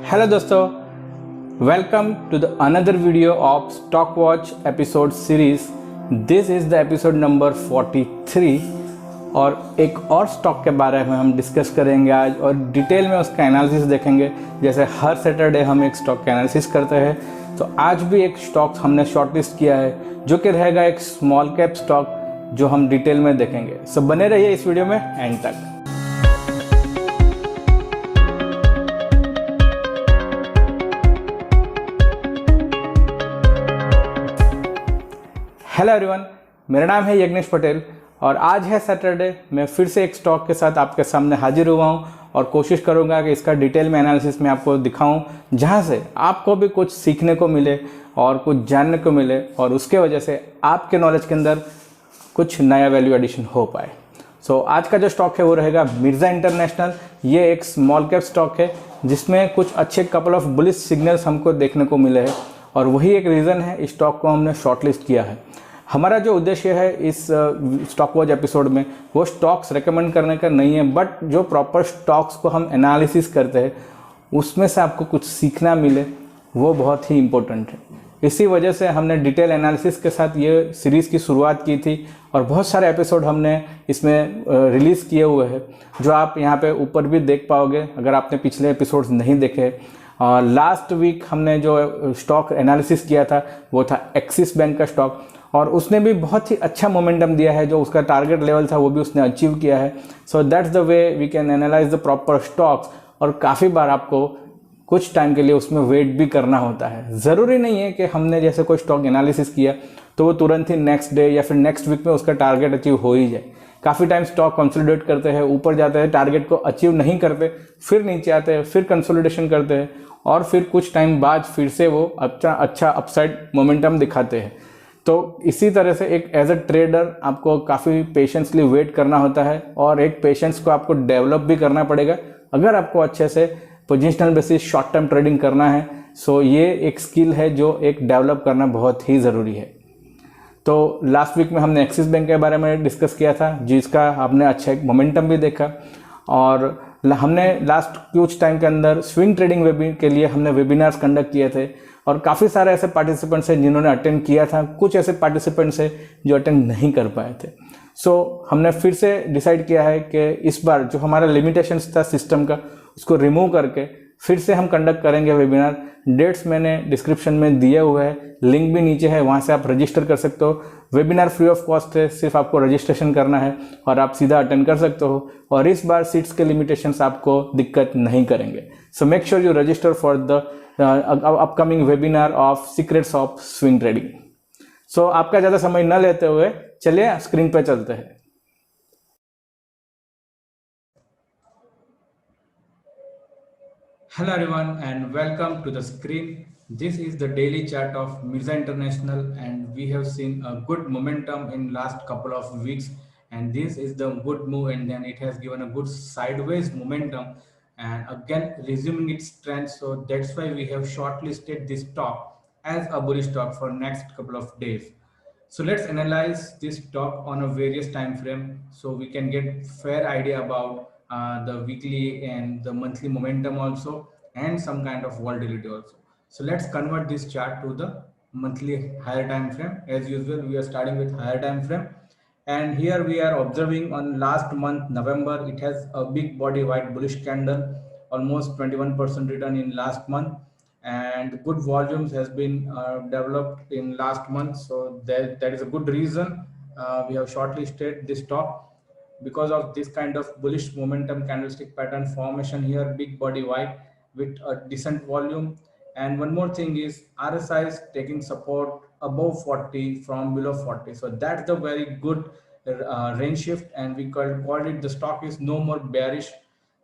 Hello दोस्तों, welcome to the another video of stock watch episode series. This is the episode number 43 और एक और stock के बारे में हम डिस्कस करेंगे आज और डिटेल में उसका एनालिसिस देखेंगे। जैसे हर सैटरडे हम एक स्टॉक का एनालिसिस करते हैं, तो आज भी एक स्टॉक हमने शॉर्टलिस्ट किया है जो कि रहेगा एक स्मॉल कैप स्टॉक जो हम डिटेल में देखेंगे। सो बने रहिए इस वीडियो में एंड तक। हेलो एवरीवन, मेरा नाम है यज्ञेश पटेल और आज है सैटरडे। मैं फिर से एक स्टॉक के साथ आपके सामने हाजिर हुआ हूँ और कोशिश करूँगा कि इसका डिटेल में एनालिसिस में आपको दिखाऊं, जहाँ से आपको भी कुछ सीखने को मिले और कुछ जानने को मिले और उसके वजह से आपके नॉलेज के अंदर कुछ नया वैल्यू एडिशन हो पाए। सो आज का जो स्टॉक है वो रहेगा मिर्ज़ा इंटरनेशनल। ये एक स्मॉल कैप स्टॉक है जिसमें कुछ अच्छे कपल ऑफ बुलिश सिग्नल्स हमको देखने को मिले हैं और वही एक रीज़न है इस स्टॉक को हमने शॉर्टलिस्ट किया है। हमारा जो उद्देश्य है इस स्टॉक वॉच एपिसोड में वो स्टॉक्स रेकमेंड करने का नहीं है, बट जो प्रॉपर स्टॉक्स को हम एनालिसिस करते हैं उसमें से आपको कुछ सीखना मिले, वो बहुत ही इम्पोर्टेंट है। इसी वजह से हमने डिटेल एनालिसिस के साथ ये सीरीज़ की शुरुआत की थी और बहुत सारे एपिसोड हमने इसमें रिलीज़ किए हुए हैं जो आप यहाँ पे ऊपर भी देख पाओगे अगर आपने पिछले एपिसोड्स नहीं देखे। लास्ट वीक हमने जो स्टॉक एनालिसिस किया था वो था एक्सिस बैंक का स्टॉक और उसने भी बहुत ही अच्छा मोमेंटम दिया है। जो उसका टारगेट लेवल था वो भी उसने अचीव किया है। So that's the way we can analyse the proper stocks. और काफ़ी बार आपको कुछ टाइम के लिए उसमें वेट भी करना होता है। ज़रूरी नहीं है कि हमने जैसे कोई स्टॉक एनालिसिस किया तो वो तुरंत ही नेक्स्ट डे या फिर नेक्स्ट वीक में उसका टारगेट अचीव हो ही जाए। काफ़ी टाइम स्टॉक कंसोलिडेट करते हैं, ऊपर जाते हैं, टारगेट को अचीव नहीं करते, फिर नीचे आते हैं, फिर कंसोलिडेशन करते हैं और फिर कुछ टाइम बाद फिर से वो अच्छा अपसाइड मोमेंटम दिखाते हैं। तो इसी तरह से एक एज अ ट्रेडर आपको काफ़ी पेशेंसली वेट करना होता है और एक पेशेंस को आपको डेवलप भी करना पड़ेगा अगर आपको अच्छे से positional basis short term trading करना है। सो ये एक स्किल है जो एक डेवलप करना बहुत ही ज़रूरी है। तो लास्ट वीक में हमने एक्सिस बैंक के बारे में डिस्कस किया था जिसका आपने अच्छा एक मोमेंटम भी देखा और हमने लास्ट कुछ टाइम के अंदर स्विंग ट्रेडिंग वेबिनार के लिए हमने वेबिनार्स कंडक्ट किए थे और काफ़ी सारे ऐसे पार्टिसिपेंट्स हैं जिन्होंने अटेंड किया था, कुछ ऐसे पार्टिसिपेंट्स हैं जो अटेंड नहीं कर पाए थे। सो हमने फिर से डिसाइड किया है कि इस बार जो हमारा लिमिटेशंस था सिस्टम का उसको रिमूव करके फिर से हम कंडक्ट करेंगे वेबिनार। डेट्स मैंने डिस्क्रिप्शन में दिए हुए हैं, लिंक भी नीचे है, वहाँ से आप रजिस्टर कर सकते हो। वेबिनार फ्री ऑफ कॉस्ट है, सिर्फ आपको रजिस्ट्रेशन करना है और आप सीधा अटेंड कर सकते हो और इस बार सीट्स के लिमिटेशंस आपको दिक्कत नहीं करेंगे। So make sure you register for the upcoming webinar of secrets of swing trading. So आपका ज़्यादा समय न लेते हुए चलिए स्क्रीन पर चलते हैं। Hello everyone and welcome to the screen. This is the daily chart of Mirza International and we have seen a good momentum in last couple of weeks and this is the good move and then it has given a good sideways momentum and again resuming its trend. So that's why we have shortlisted this stock as a bullish stock for next couple of days. So let's analyze this stock on a various time frame so we can get fair idea about the weekly and the monthly momentum also and some kind of volatility also. So let's convert this chart to the monthly higher time frame. As usual, we are starting with higher time frame and here we are observing on last month November it has a big body white bullish candle, almost 21% return in last month and good volumes has been developed in last month. So that is a good reason we have shortlisted this stock because of this kind of bullish momentum candlestick pattern formation here, big body white with a decent volume. And one more thing is RSI is taking support above 40 from below 40. So that's the very good range shift and we called it the stock is no more bearish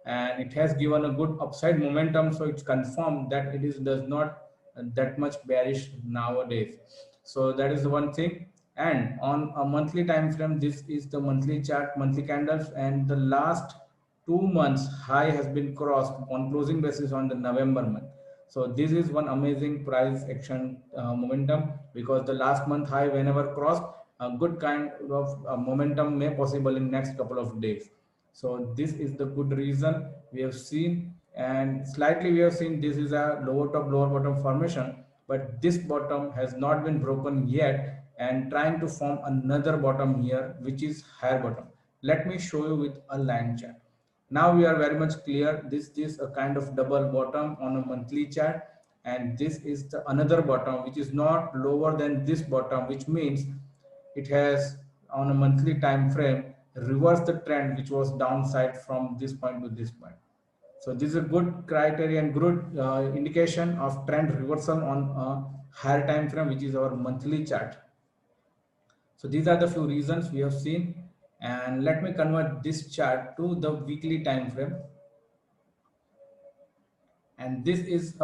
and it has given a good upside momentum. So it's confirmed that it is does not that much bearish nowadays. So that is the one thing. And on a monthly time frame, this is the monthly chart, monthly candles, and the last 2 months high has been crossed on closing basis on the November month. So this is one amazing price action momentum because the last month high whenever crossed, a good kind of momentum may possible in next couple of days. So this is the good reason we have seen and slightly we have seen this is a lower top lower bottom formation, but this bottom has not been broken yet and trying to form another bottom here, which is higher bottom. Let me show you with a line chart. Now we are very much clear. This is a kind of double bottom on a monthly chart, and this is the another bottom which is not lower than this bottom, which means it has on a monthly time frame reversed the trend which was downside from this point to this point. So this is a good criteria and good indication of trend reversal on a higher time frame, which is our monthly chart. So these are the few reasons we have seen, and let me convert this chart to the weekly time frame. And this is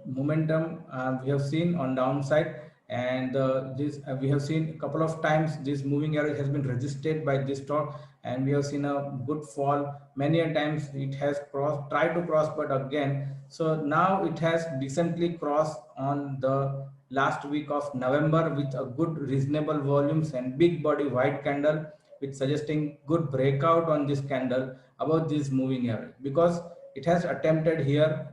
momentum we have seen on downside, and this we have seen a couple of times this moving average has been resisted by this stock, and we have seen a good fall many a times. It has crossed, tried to cross, but again, so now it has decently crossed on the last week of November with a good reasonable volumes and big body white candle, which suggesting good breakout on this candle above this moving average, because it has attempted here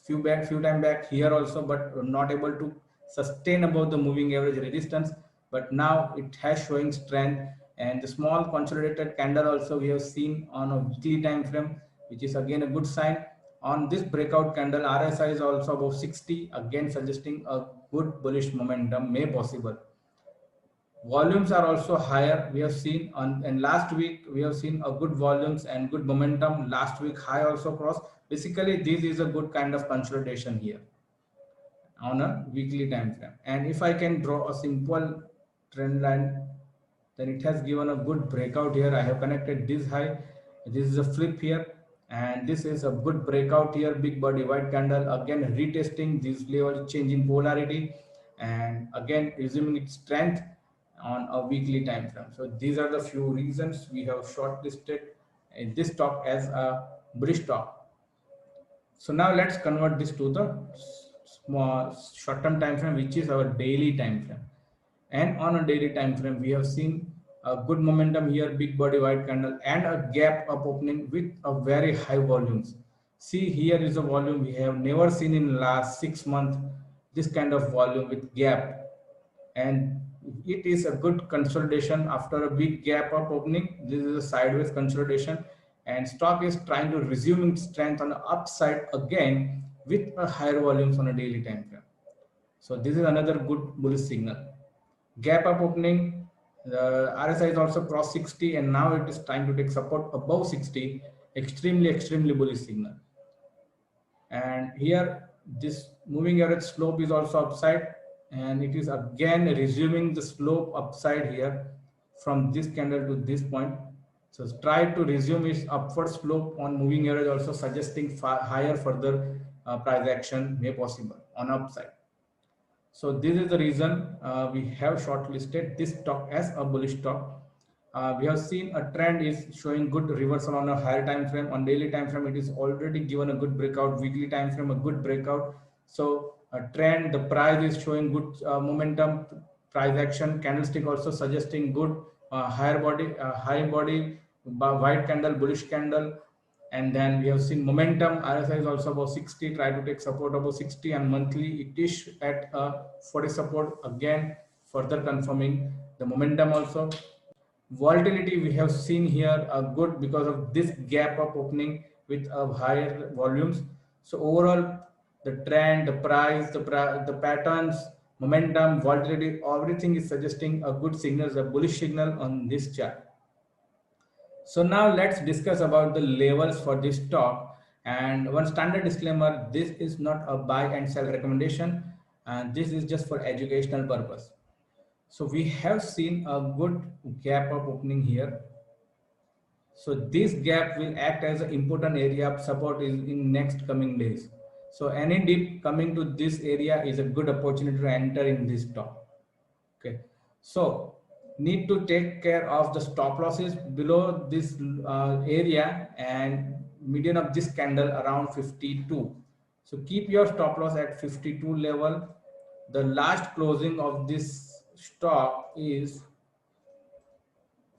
few time back here also, but not able to sustain above the moving average resistance. But now it has showing strength, and the small consolidated candle also we have seen on a weekly time frame, which is again a good sign. On this breakout candle, RSI is also above 60, again suggesting a good bullish momentum may possible. Volumes are also higher. We have seen on, and last week we have seen a good volumes and good momentum. Last week high also crossed. Basically, this is a good kind of consolidation here on a weekly time frame. And if I can draw a simple trend line, then it has given a good breakout here. I have connected this high. This is a flip here, and this is a good breakout here. Big body white candle again retesting this level, change in polarity, and again resuming its strength on a weekly time frame. So these are the few reasons we have shortlisted in this stock as a bullish stock. So now let's convert this to the small short-term time frame, which is our daily time frame. And on a daily time frame, we have seen a good momentum here, big body white candle, and a gap up opening with a very high volumes. See, here is a volume we have never seen in last 6 months. This kind of volume with gap, and it is a good consolidation after a big gap up opening. This is a sideways consolidation, and stock is trying to resume its strength on the upside again with a higher volumes on a daily time frame. So this is another good bullish signal. Gap up opening, the RSI is also crossed 60, and now it is trying to take support above 60. Extremely bullish signal. And here this moving average slope is also upside, and it is again resuming the slope upside here from this candle to this point. So try to resume its upward slope on moving average, also suggesting higher further price action may possible on upside. So this is the reason we have shortlisted this stock as a bullish stock. We have seen a trend is showing good reversal on a higher time frame. On daily time frame, it is already given a good breakout. Weekly time frame, a good breakout. So a trend, the price is showing good momentum, price action. Candlestick also suggesting good high body, white candle, bullish candle. And then we have seen momentum. RSI is also above 60. Try to take support above 60, and monthly it is at 40 support, again further confirming the momentum. Also volatility we have seen here good because of this gap up opening with higher volumes. So overall, the trend, the price, the patterns, momentum, volatility, everything is suggesting a good signal, a bullish signal on this chart. So now let's discuss about the levels for this stock. And one standard disclaimer: this is not a buy and sell recommendation, and this is just for educational purpose. So we have seen a good gap up opening here. So this gap will act as an important area of support in next coming days. So any dip coming to this area is a good opportunity to enter in this stock. Okay, so need to take care of the stop losses below this area and median of this candle around 52. So keep your stop loss at 52 level. The last closing of this stock is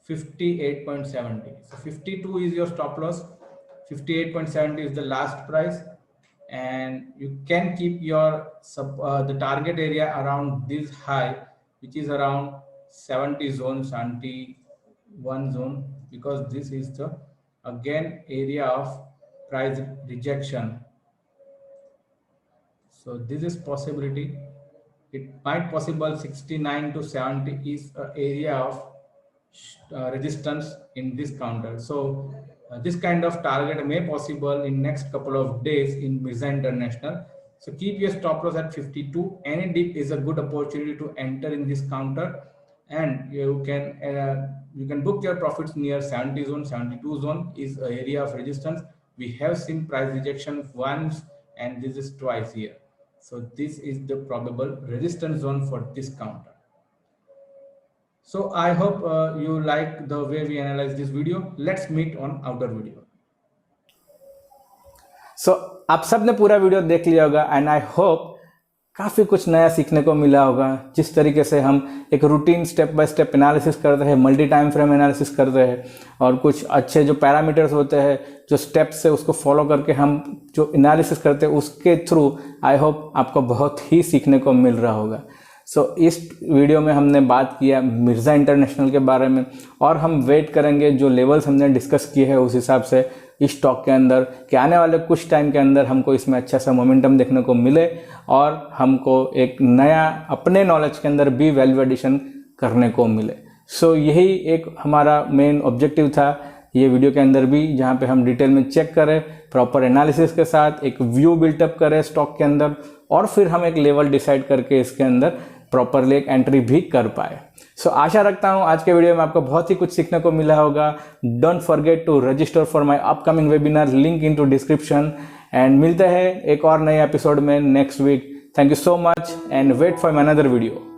58.70. So 52 is your stop loss, 58.70 is the last price, and you can keep your the target area around this high, which is around 70 zone, 71 zone, because this is the again area of price rejection. So this is possibility. It might possible 69 to 70 is an area of resistance in this counter. So this kind of target may possible in next couple of days in Mirza International. So keep your stop loss at 52. Any dip is a good opportunity to enter in this counter, and you can book your profits near 70 zone. 72 zone is an area of resistance. We have seen price rejection once, and this is twice here. So this is the probable resistance zone for this counter. So I hope you like the way we analyze this video. Let's meet on outer video. So आप सबने पूरा video देख लिया होगा, and I hope काफ़ी कुछ नया सीखने को मिला होगा। जिस तरीके से हम एक routine step by step analysis करते हैं, मल्टी टाइम फ्रेम एनालिसिस करते हैं, और कुछ अच्छे जो पैरामीटर्स होते हैं, जो स्टेप्स है उसको फॉलो करके हम जो एनालिसिस करते हैं, उसके थ्रू आई होप आपको बहुत ही सीखने को मिल रहा होगा। सो इस वीडियो में हमने बात किया मिर्ज़ा इंटरनेशनल के बारे में, और हम वेट करेंगे जो लेवल्स हमने डिस्कस किए हैं उस हिसाब से इस स्टॉक के अंदर कि आने वाले कुछ टाइम के अंदर हमको इसमें अच्छा सा मोमेंटम देखने को मिले, और हमको एक नया अपने नॉलेज के अंदर भी वैल्यू एडिशन करने को मिले। सो यही एक हमारा मेन ऑब्जेक्टिव था ये वीडियो के अंदर भी, जहाँ पे हम डिटेल में चेक करें, प्रॉपर एनालिसिस के साथ एक व्यू बिल्टअप करें स्टॉक के अंदर, और फिर हम एक लेवल डिसाइड करके इसके अंदर प्रॉपरली एक एंट्री भी कर पाए। सो आशा रखता हूँ आज के वीडियो में आपको बहुत ही कुछ सीखने को मिला होगा। Don't forget to register for my upcoming webinar, link in to description, and मिलते हैं एक और नए एपिसोड में next week. Thank you so much and wait for my another video.